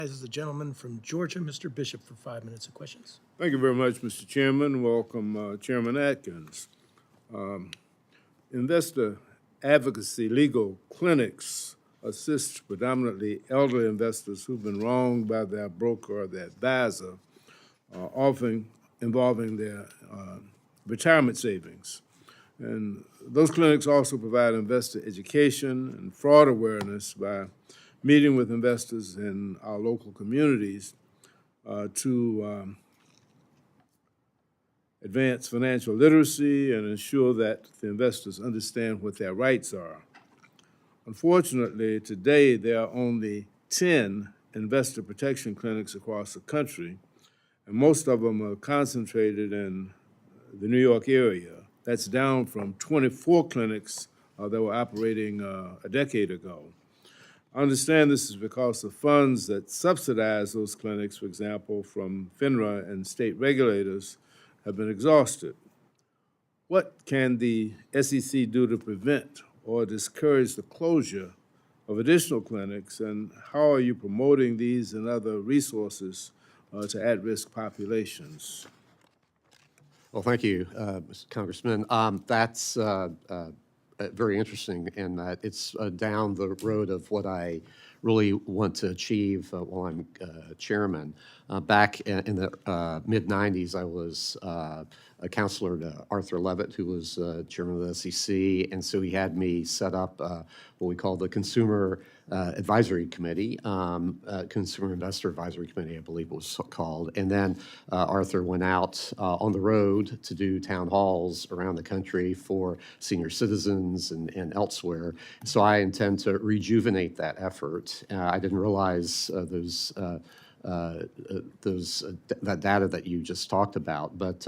As the gentleman from Georgia, Mr. Bishop, for 5 minutes of questions. Thank you very much, Mr. Chairman. Welcome, Chairman Atkins. Investor advocacy legal clinics assist predominantly elderly investors who've been wronged by their broker or their advisor, often involving their retirement savings. And those clinics also provide investor education and fraud awareness by meeting with investors in our local communities to advance financial literacy and ensure that the investors understand what their rights are. Unfortunately, today there are only 10 investor protection clinics across the country, and most of them are concentrated in the New York area. That's down from 24 clinics that were operating a decade ago. I understand this is because the funds that subsidize those clinics, for example, from FINRA and state regulators, have been exhausted. What can the SEC do to prevent or discourage the closure of additional clinics, and how are you promoting these and other resources to at-risk populations? Well, thank you, Mr. Congressman. That's very interesting in that it's down the road of what I really want to achieve while I'm chairman. Back in the mid-'90s, I was a counselor to Arthur Levitt, who was chairman of the SEC, and so he had me set up what we call the Consumer Advisory Committee, Consumer Investor Advisory Committee, I believe it was called. And then Arthur went out on the road to do town halls around the country for senior citizens and elsewhere. So I intend to rejuvenate that effort. I didn't realize that data that you just talked about, but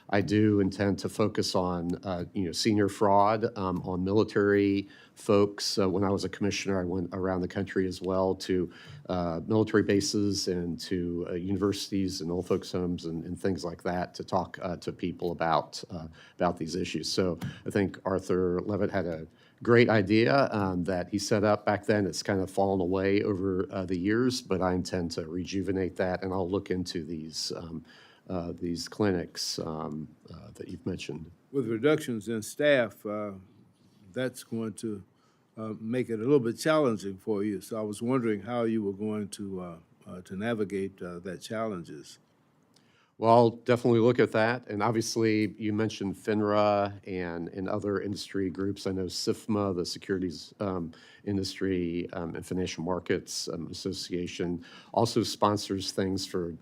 I do intend to focus on senior fraud, on military folks. When I was a commissioner, I went around the country as well to military bases and to universities and old folks' homes and things like that to talk to people about these issues. So I think Arthur Levitt had a great idea that he set up back then. It's kind of fallen away over the years, but I intend to rejuvenate that, and I'll look into these clinics that you've mentioned. With reductions in staff, that's going to make it a little bit challenging for you. So I was wondering how you were going to navigate that challenges. Well, I'll definitely look at that. And obviously, you mentioned FINRA and other industry groups. I know SIFMA, the Securities Industry and Financial Markets Association, also sponsors things for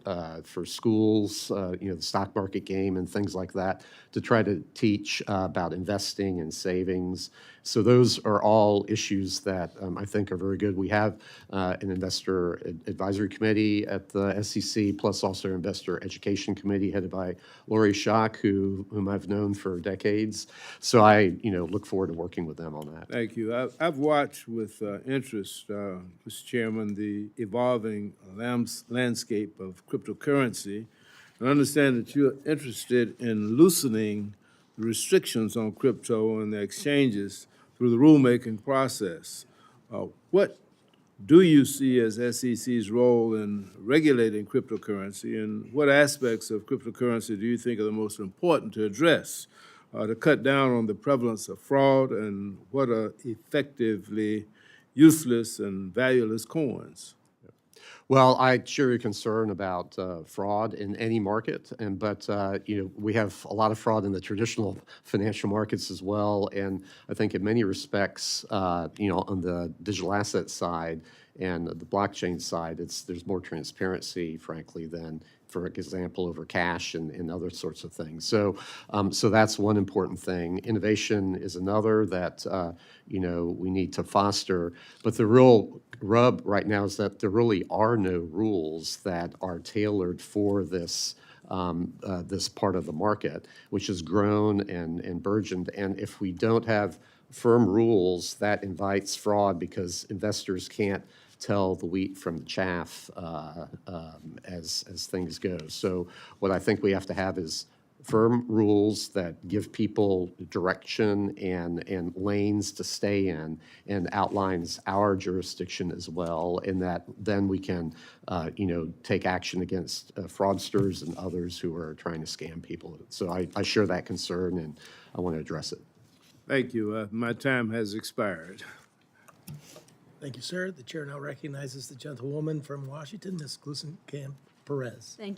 schools, the stock market game and things like that, to try to teach about investing and savings. So those are all issues that I think are very good. We have an investor advisory committee at the SEC, plus also an investor education committee headed by Lori Schock, whom I've known for decades. So I, look forward to working with them on that. Thank you. I've watched with interest, Mr. Chairman, the evolving landscape of cryptocurrency, and understand that you're interested in loosening the restrictions on crypto and the exchanges through the rulemaking process. What do you see as SEC's role in regulating cryptocurrency, and what aspects of cryptocurrency do you think are the most important to address to cut down on the prevalence of fraud, and what are effectively useless and valueless coins? Well, I share your concern about fraud in any market, but we have a lot of fraud in the traditional financial markets as well. And I think in many respects, on the digital asset side and the blockchain side, there's more transparency, frankly, than, for example, over cash and other sorts of things. So that's one important thing. Innovation is another that we need to foster. But the real rub right now is that there really are no rules that are tailored for this this part of the market, which has grown and burgeoned. And if we don't have firm rules, that invites fraud because investors can't tell the wheat from the chaff as things go. So what I think we have to have is firm rules that give people direction and lanes to stay in, and outlines our jurisdiction as well, and that then we can, take action against fraudsters and others who are trying to scam people. So I share that concern, and I want to address it. Thank you. My time has expired. Thank you, sir. The chair now recognizes the gentlewoman from Washington, Ms. Glusen-Camp Perez. Thank you.